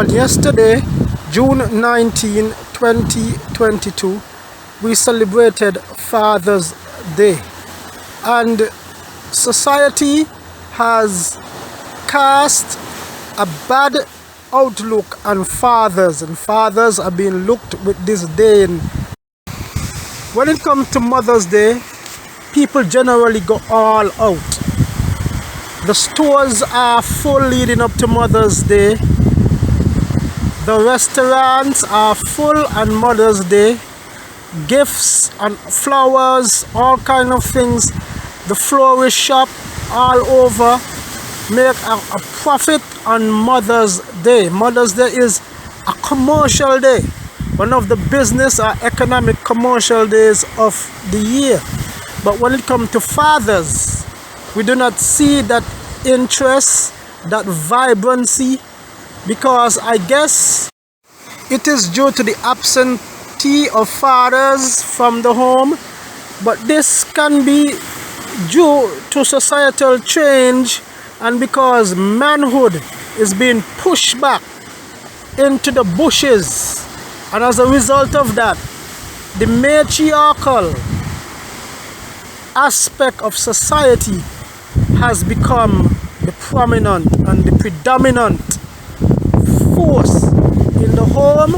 And yesterday, June 19, 2022, we celebrated Father's Day. And society has cast a bad outlook on fathers, and fathers are being looked with disdain. When it comes to Mother's Day, people generally go all out. The stores are full leading up to Mother's Day. The restaurants are full on Mother's Day. Gifts and flowers, all kind of things. The florist shop all over make a profit on Mother's Day. Mother's Day is a commercial day, one of the business or economic commercial days of the year. But when it comes to fathers, we do not see that interest, that vibrancy, because I guess it is due to the absentee of fathers from the home. But this can be due to societal change, and because manhood is being pushed back into the bushes, and as a result of that, the matriarchal aspect of society has become the prominent and the predominant force in the home,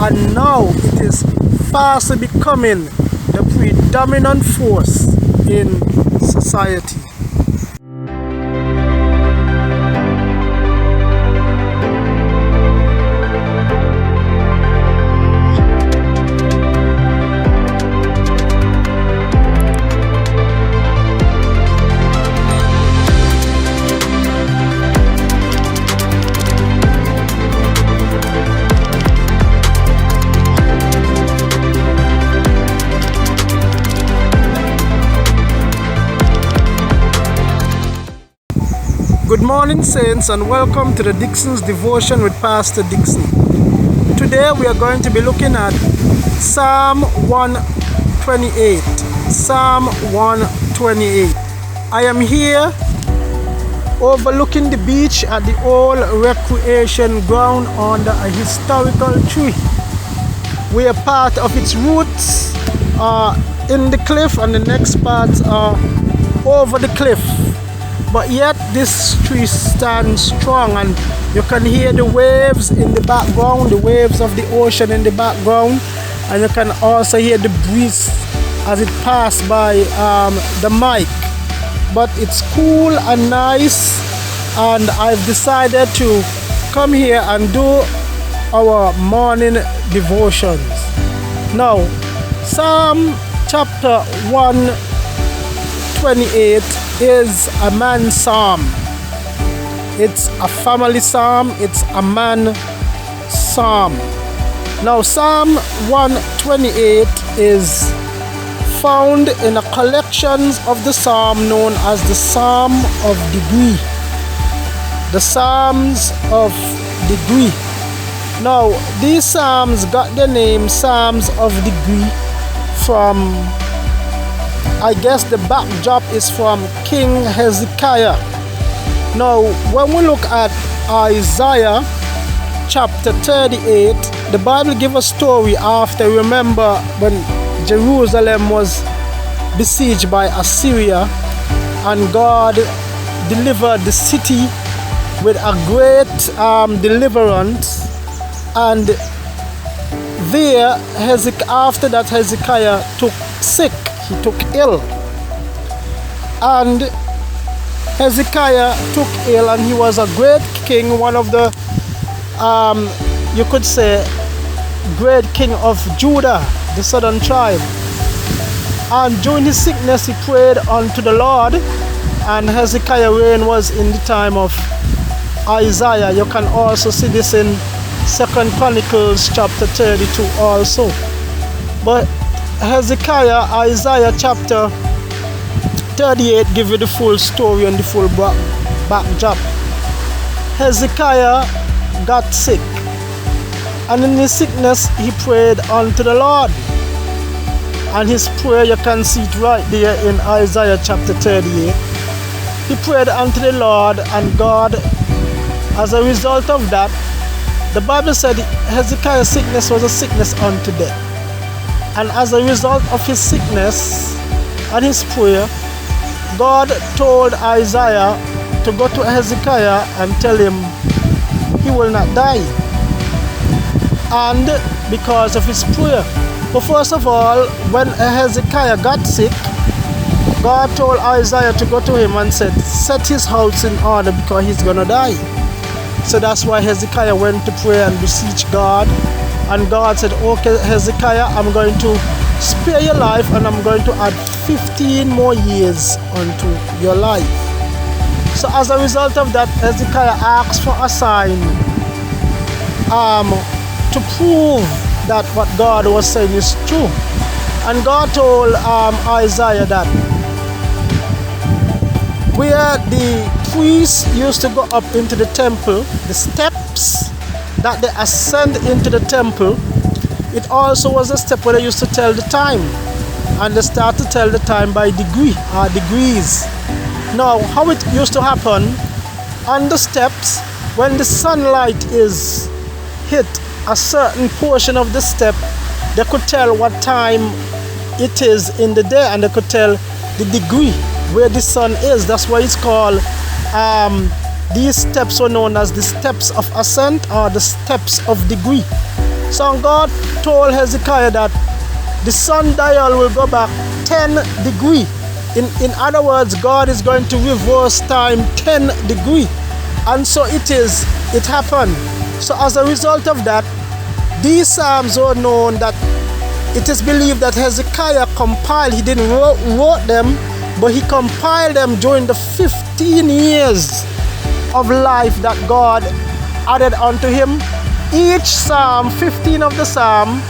and now it is fast becoming the predominant force in society. Good morning, saints, and welcome to the Dixon's Devotion with Pastor Dixon. Today we are going to be looking at Psalm 128. Psalm 128. I am here overlooking the beach at the old recreation ground under a historical tree, where part of its roots are in the cliff and the next parts are over the cliff. But yet this tree stands strong, and you can hear the waves in the background, the waves of the ocean in the background, and you can also hear the breeze as it passes by the mic. But it's cool and nice, and I've decided to come here and do our morning devotions. Now, Psalm chapter 128 is a man psalm. It's a family psalm. It's a man psalm. Now, Psalm 128 is found in a collection of the psalm known as the Psalm of Degree. The Psalms of Degree. Now, these psalms got the name Psalms of Degree from, I guess the backdrop is from King Hezekiah. Now, when we look at Isaiah chapter 38, the Bible gives a story after, remember, when Jerusalem was besieged by Assyria, and God delivered the city with a great deliverance. And there, after that, Hezekiah took sick. He took ill, and Hezekiah took ill, and he was a great king, one of the you could say great king of Judah, the southern tribe. And during his sickness he prayed unto the Lord, and Hezekiah reign was in the time of Isaiah. You can also see this in 2 Chronicles chapter 32 also. But Hezekiah, Isaiah chapter 38 give you the full story and the full backdrop. Hezekiah got sick, and in his sickness he prayed unto the Lord. And his prayer, you can see it right there in Isaiah chapter 38. He prayed unto the Lord, and God, as a result of that, The Bible said Hezekiah's sickness was a sickness unto death. And as a result of his sickness and his prayer, God told Isaiah to go to Hezekiah and tell him he will not die. And because of his prayer. But first of all, when Hezekiah got sick, God told Isaiah to go to him and said, set his house in order because he's gonna die. So that's why Hezekiah went to pray and beseech God. And God said, okay, Hezekiah, I'm going to spare your life and I'm going to add 15 more years onto your life. So as a result of that, Hezekiah asked for a sign to prove that what God was saying is true. And God told Isaiah that where the priests used to go up into the temple, the steps that they ascend into the temple, it also was a step where they used to tell the time. And they start to tell the time by degrees. Now, how it used to happen on the steps, when the sunlight is hit a certain portion of the step, they could tell what time it is in the day, and they could tell the degree where the sun is. That's why it's called, these steps were known as the steps of ascent or the steps of degree. So God told Hezekiah that the sundial will go back 10 degrees. In other words, God is going to reverse time 10 degrees. And so it happened. So as a result of that, these psalms were known that it is believed that Hezekiah compiled, he didn't wrote them, but he compiled them during the 15 years of life that God added unto him. Each psalm, 15 of the psalm,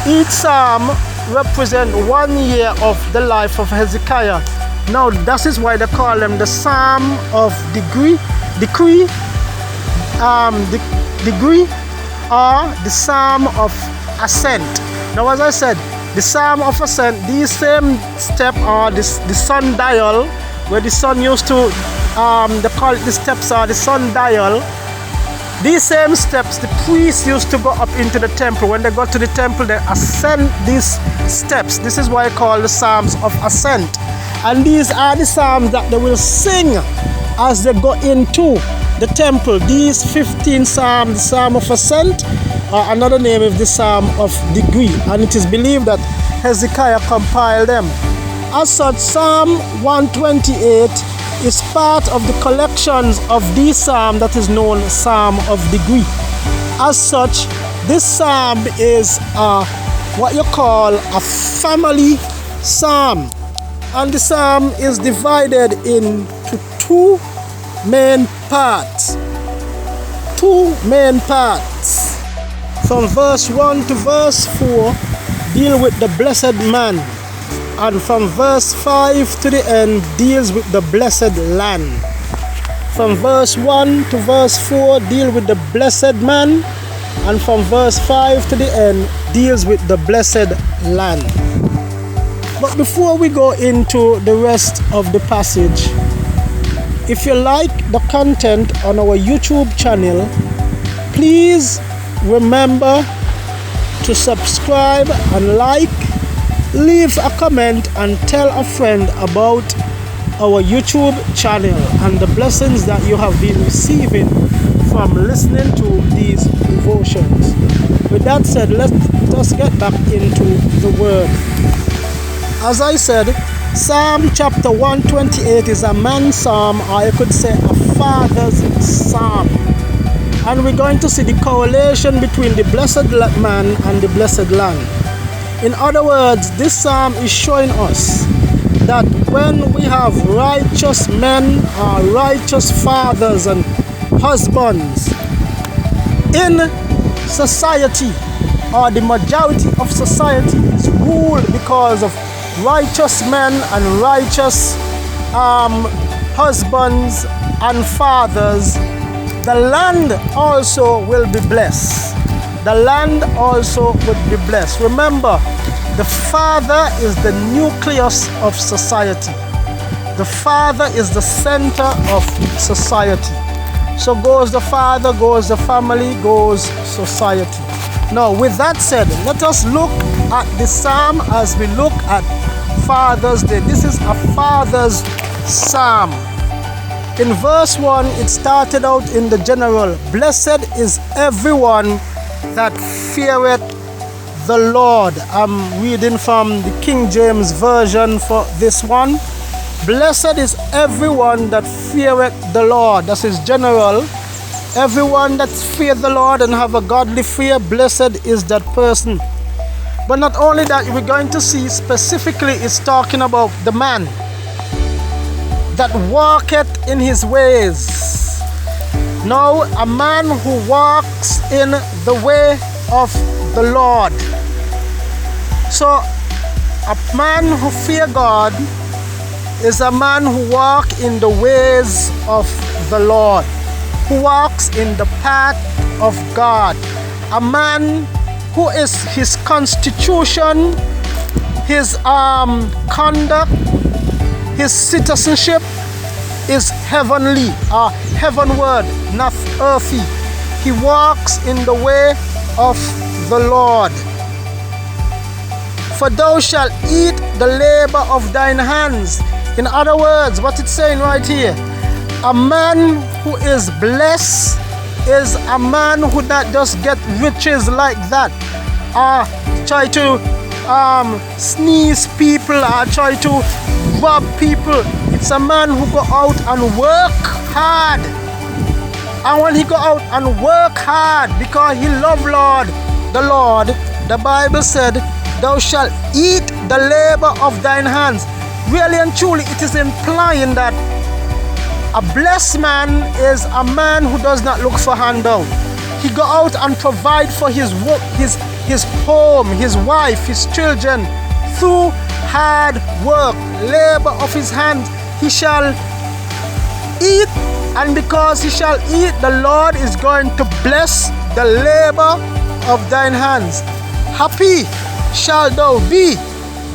each psalm represent 1 year of the life of Hezekiah. Now that is why they call them the Psalm of degree, or the Psalm of Ascent. Now, as I said, the Psalm of Ascent, these same step are the sundial, where the sun used to, they call it the steps or the sundial. These same steps, the priests used to go up into the temple. When they got to the temple, they ascend these steps. This is why I call the Psalms of Ascent. And these are the psalms that they will sing as they go into the temple. These 15 psalms, the Psalm of Ascent, another name is the Psalm of Degree. And it is believed that Hezekiah compiled them. As such, Psalm 128 is part of the collections of this psalm that is known Psalm of Degree. As such, this psalm is what you call a family psalm. And the psalm is divided into two main parts. From verse 1 to verse 4 deal with the blessed man, and from verse 5 to the end deals with the blessed land. From verse 1 to verse 4 deal with the blessed man, and from verse 5 to the end deals with the blessed land. But before we go into the rest of the passage, if you like the content on our YouTube channel, please remember to subscribe and like, leave a comment and tell a friend about our YouTube channel and the blessings that you have been receiving from listening to these devotions. With that said, let us get back into the word. As I said, Psalm chapter 128 is a man's psalm, or you could say a father's psalm. And we're going to see the correlation between the blessed man and the blessed land. In other words, this psalm is showing us that when we have righteous men or righteous fathers and husbands in society, or the majority of society is ruled because of righteous men and righteous husbands and fathers, the land also will be blessed. The land also will be blessed. Remember, the father is the nucleus of society. The father is the center of society. So goes the father, goes the family, goes society. Now, with that said, let us look at the psalm as we look at Father's Day. This is a Father's Psalm. In verse 1, it started out in the general. Blessed is everyone that feareth the Lord. I'm reading from the King James Version for this one. Blessed is everyone that feareth the Lord. That is general. Everyone that fears the Lord and have a godly fear, blessed is that person. But not only that, we're going to see specifically it's talking about the man that walketh in his ways. Now, a man who walks in the way of the Lord. So, a man who fears God is a man who walks in the ways of the Lord, who walks in the path of God. A man who is his constitution, his conduct, his citizenship is heavenly, heavenward, not earthy. He walks in the way of the Lord. For thou shalt eat the labor of thine hands. In other words, what it's saying right here, a man who is blessed is a man who not just get riches like that, try to sneeze people, or try to rob people. It's a man who go out and work hard. And when he go out and work hard because he love the Lord, the Bible said, thou shalt eat the labor of thine hands. Really and truly, it is implying that a blessed man is a man who does not look for handout. He go out and provide for his work, his home, his wife, his children through hard work, labor of his hands. He shall eat, and because he shall eat, the Lord is going to bless the labor of thine hands. Happy shall thou be,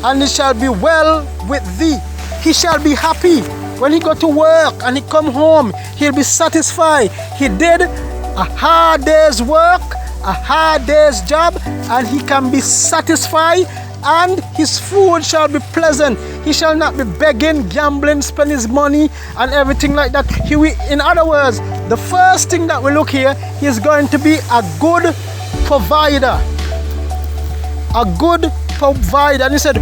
and it shall be well with thee. He shall be happy. When he go to work and he come home, he'll be satisfied. He did a hard day's work, a hard day's job, and he can be satisfied, and his food shall be pleasant. He shall not be begging, gambling, spend his money and everything like that. In other words, the first thing that we look here, he is going to be a good provider. A good provider. And he said,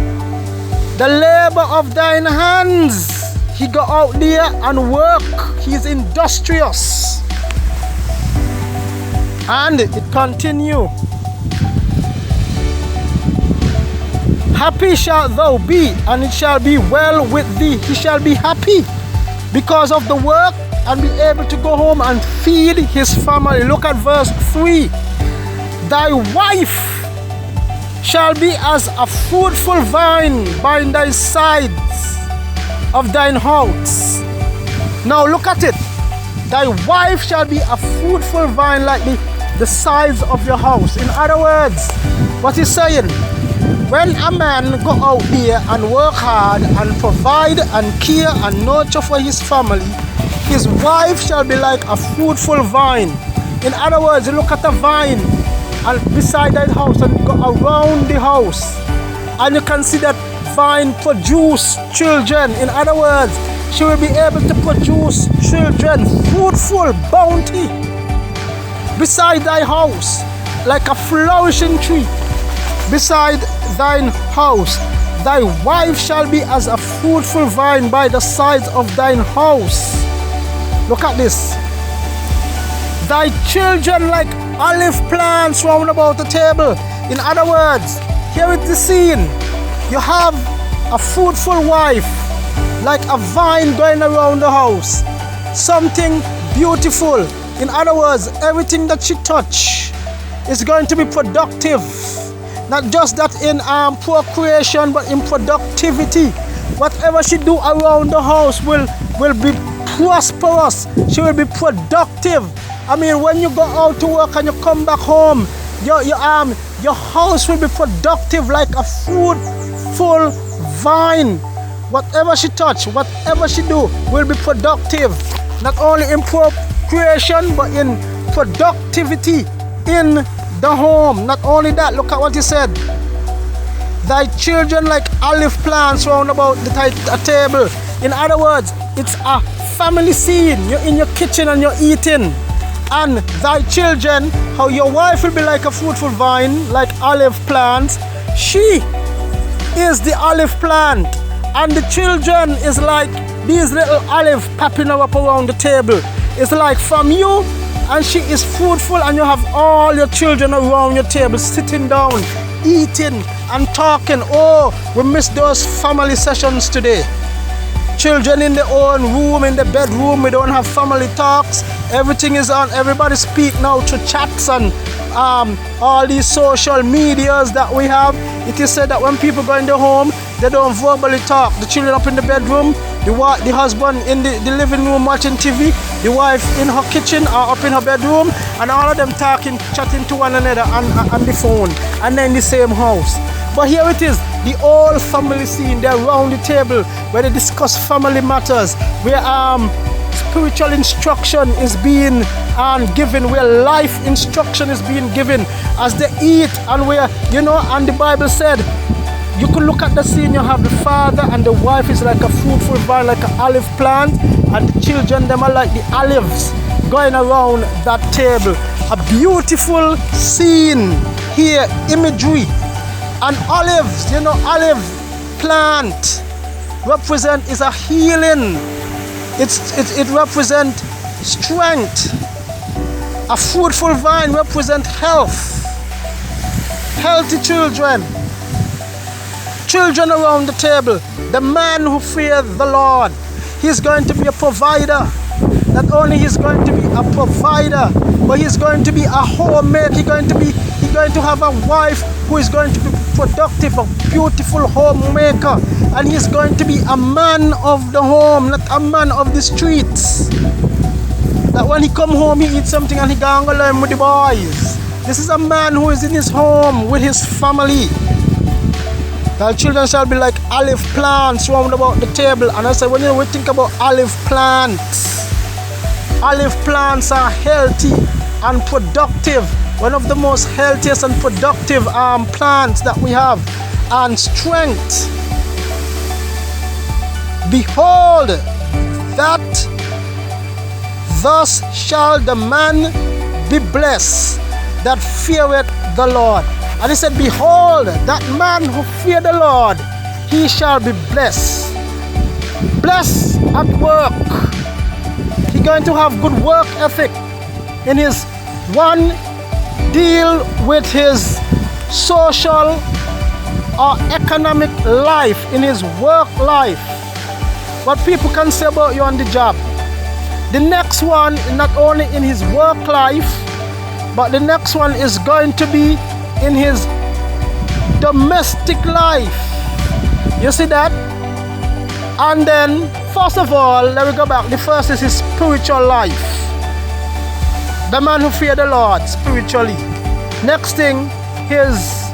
the labor of thine hands. He go out there and work. He's industrious. And it continue. Happy shalt thou be, and it shall be well with thee. He shall be happy because of the work and be able to go home and feed his family. Look at verse 3. Thy wife shall be as a fruitful vine by thy sides of thine house. Now look at it. Thy wife shall be a fruitful vine like the sides of your house. In other words, what he's saying, when a man go out there and work hard and provide and care and nurture for his family, his wife shall be like a fruitful vine. In other words, you look at a vine and beside that house and go around the house, and you can see that vine produce children. In other words, she will be able to produce children, fruitful, bounty beside thy house, like a flourishing tree beside thine house. Thy wife shall be as a fruitful vine by the sides of thine house. Look at this. Thy children like olive plants round about the table. In other words, here is the scene. You have a fruitful wife, like a vine going around the house. Something beautiful. In other words, everything that she touch is going to be productive. Not just that in procreation, but in productivity. Whatever she do around the house will be prosperous. She will be productive. I mean, when you go out to work and you come back home, your house will be productive like a fruitful vine. Whatever she touch, whatever she do will be productive. not only in procreation, but in productivity in the home. Not only that, look at what he said. Thy children like olive plants round about the table. In other words, it's a family scene. You're in your kitchen and you're eating. And thy children, how your wife will be like a fruitful vine, like olive plants. She is the olive plant. And the children is like these little olive popping up around the table. It's like from you, and she is fruitful, and you have all your children around your table sitting down, eating and talking. Oh, we missed those family sessions today. Children in their own room, in the bedroom, we don't have family talks. Everything is on, everybody speak now through chats and all these social medias that we have. It is said that when people go in the home, they don't verbally talk. The children up in the bedroom, the husband in the living room watching TV, the wife in her kitchen or up in her bedroom, and all of them talking, chatting to one another on the phone, and then in the same house. But here it is, the whole family scene. They're around the table where they discuss family matters, where spiritual instruction is being given, where life instruction is being given as they eat, and where, and the Bible said, you could look at the scene, you have the father and the wife is like a fruitful vine, like an olive plant, and the children, them are like the olives going around that table. A beautiful scene here, imagery. And olives, olive plant is a healing. It represents strength. A fruitful vine represents health. Healthy children. Children around the table. The man who fears the Lord, he's going to be a provider. Not only he's going to be a provider, but he's going to be a homemaker. He's going to have a wife who is going to be productive, a beautiful homemaker, and he's going to be a man of the home, not a man of the streets. That when he come home, he eats something and he go and learn with the boys. This is a man who is in his home with his family. Thy children shall be like olive plants round about the table. And I said, when we think about olive plants are healthy and productive. One of the most healthiest and productive plants that we have. And strength. Behold, that thus shall the man be blessed that feareth the Lord. And he said, behold, that man who fear the Lord, he shall be blessed. Blessed at work. He's going to have good work ethic in his deal with his social or economic life, in his work life. What people can say about you on the job. The next one, not only in his work life, but the next one is going to be in his domestic life. You see that? And then, first of all, let me go back. The first is his spiritual life. The man who fears the Lord spiritually. Next thing, his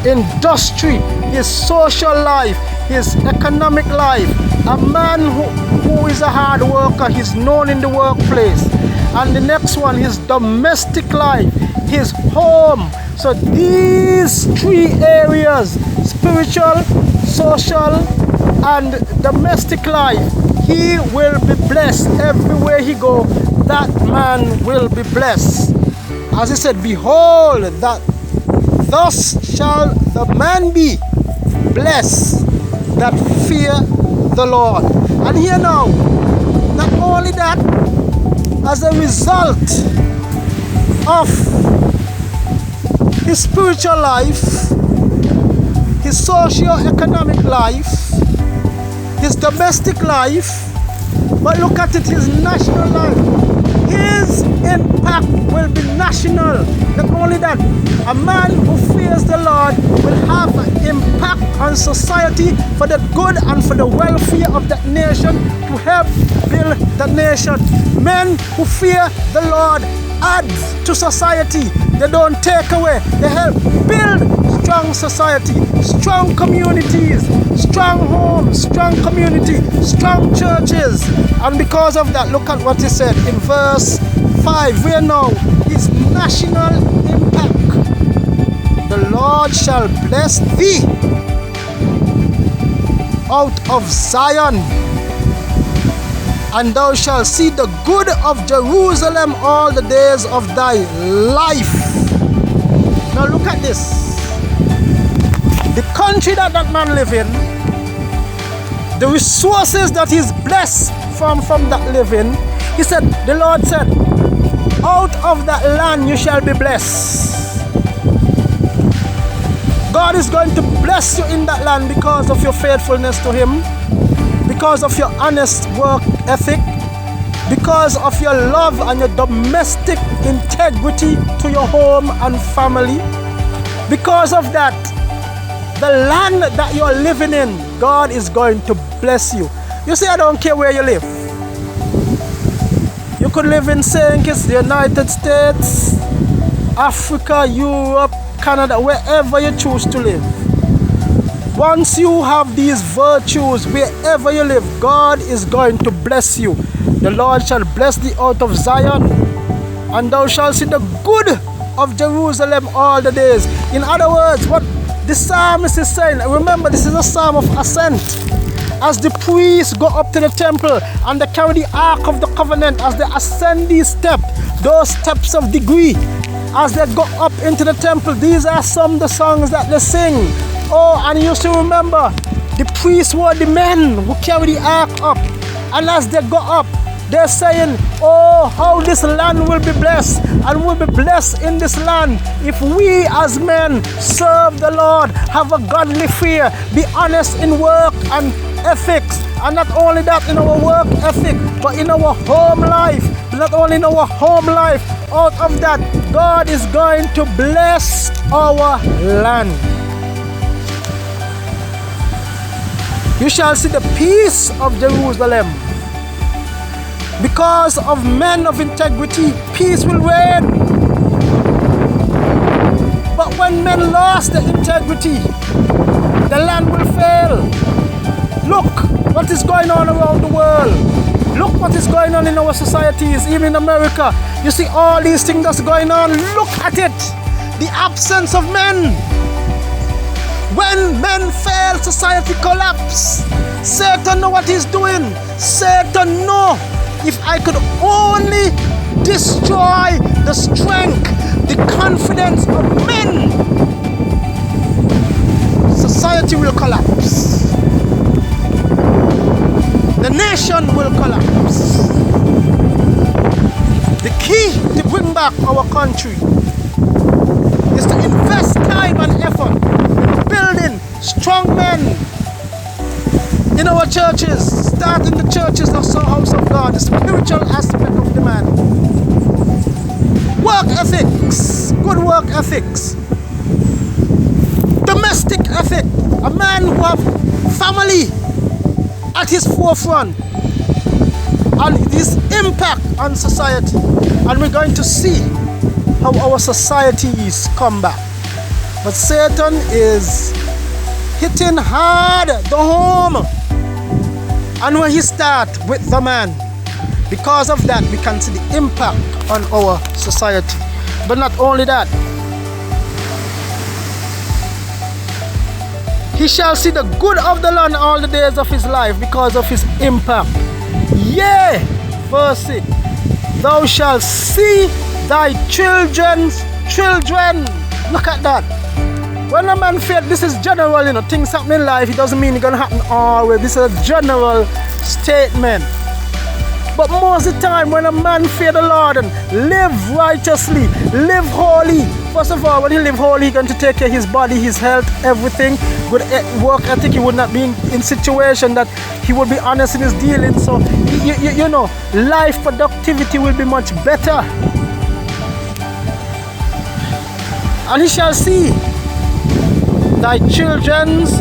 industry, his social life, his economic life. A man who is a hard worker, he's known in the workplace. And the next one, his domestic life, his home. So these three areas, spiritual, social, and domestic life, he will be blessed everywhere he goes. That man will be blessed. As he said, behold, that thus shall the man be blessed that fear the Lord. And here now, not only that, as a result of his spiritual life, his socio-economic life, his domestic life, but look at it, his national life. His impact will be national. Not only that, a man who fears the Lord will have an impact on society for the good and for the welfare of that nation, to help build the nation. Men who fear the Lord add to society. They don't take away. They help build strong society, strong communities, strong homes, strong community, strong churches. And because of that, look at what he said in verse 5. We know his national impact. The Lord shall bless thee out of Zion, and thou shalt see the good of Jerusalem all the days of thy life. Now look at this. The country that man lives in, the resources that he's blessed from that living, he said, the Lord said, out of that land you shall be blessed. God is going to bless you in that land because of your faithfulness to him, because of your honest work ethic, because of your love and your domestic integrity to your home and family. Because of that, the land that you're living in, God is going to bless you. You see, I don't care where you live. You could live in St. Kitts, the United States, Africa, Europe, Canada, wherever you choose to live. Once you have these virtues, wherever you live, God is going to bless you. The Lord shall bless thee out of Zion, and thou shalt see the good of Jerusalem all the days. In other words, what the psalmist is saying, remember, this is a psalm of ascent. As the priests go up to the temple and they carry the ark of the covenant, as they ascend these steps, those steps of degree, as they go up into the temple, these are some of the songs that they sing. Oh, and you should remember, the priests were the men who carry the ark up. And as they go up, they're saying, oh, how this land will be blessed, and will be blessed in this land if we as men serve the Lord, have a godly fear, be honest in work and ethics. And not only that, in our work ethic, but in our home life. Not only in our home life, out of that, God is going to bless our land. You shall see the peace of Jerusalem. Because of men of integrity, peace will reign. But when men lost the integrity, the land will fail. Look what is going on around the world. Look what is going on in our societies, even in America. You see all these things that's going on. Look at it. The absence of men. When men fail, society collapse. Satan know what he's doing. Satan know, if I could only destroy the strength, the confidence of men, society will collapse. The nation will collapse. The key to bring back our country is to invest time and effort in building strong men in our churches, starting the churches of the house of God, the spiritual aspect of the man. Work ethics, good work ethics, domestic ethic, a man who have family at his forefront and his impact on society. And we're going to see how our societies come back. But Satan is hitting hard the home. And when he starts with the man, because of that, we can see the impact on our society. But not only that, he shall see the good of the land all the days of his life because of his impact. Yea, verse 6, thou shalt see thy children's children. Look at that. When a man faith, this is general, you know, things happen in life, it doesn't mean it's going to happen always. This is a general statement. But most of the time, when a man fear the Lord and live righteously, live holy, first of all, when he live holy, he's going to take care of his body, his health, everything. Good work ethic, he would not be in situation that he would be honest in his dealings. So, you know, life productivity will be much better. And he shall see thy children's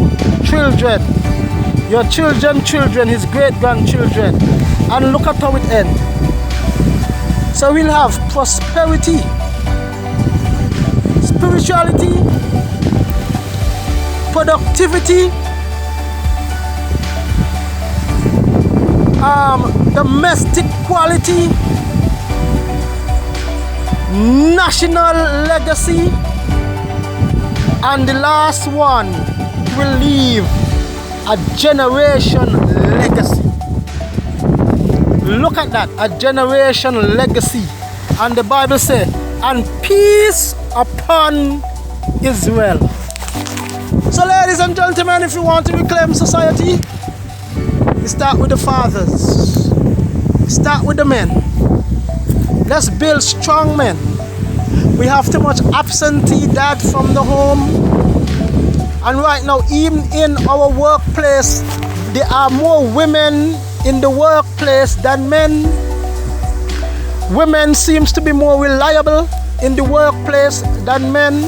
children, your children's children, his great-grandchildren. And look at how it ends. So we'll have prosperity spirituality, productivity, domestic quality, national legacy, and the last one will leave a generation legacy. Look at that, a generation legacy. And the Bible says, and peace upon Israel. So ladies and gentlemen, if you want to reclaim society, you start with the fathers. You start with the men. Let's build strong men. We have too much absentee dad from the home. And right now, even in our workplace, there are more women in the workplace than men. Women seems to be more reliable in the workplace than men.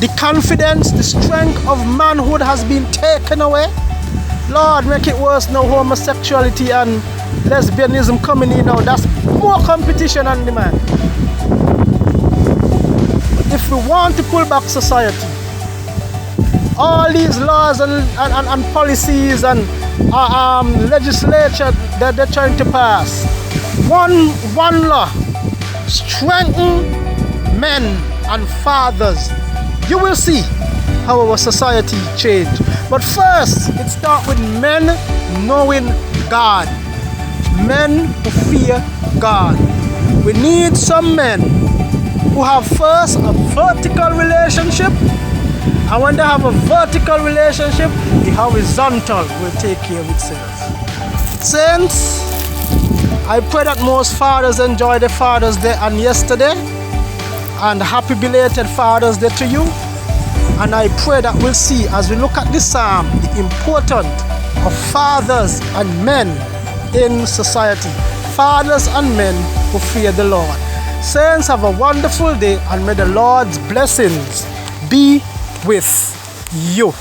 The confidence, the strength of manhood has been taken away. Lord, make it worse now, homosexuality and lesbianism coming in now. That's more competition on demand. If we want to pull back society, all these laws and policies and legislature that they're trying to pass, one law, strengthen men and fathers. You will see how our society change. But first, it starts with men knowing God. Men who fear God. We need some men who have first a vertical relationship, and when they have a vertical relationship, the horizontal will take care of itself. Saints, I pray that most fathers enjoyed the Father's Day and yesterday, and happy belated Father's Day to you. And I pray that we'll see, as we look at this psalm, the importance of fathers and men in society. Fathers and men who fear the Lord. Saints, have a wonderful day, and may the Lord's blessings be with you.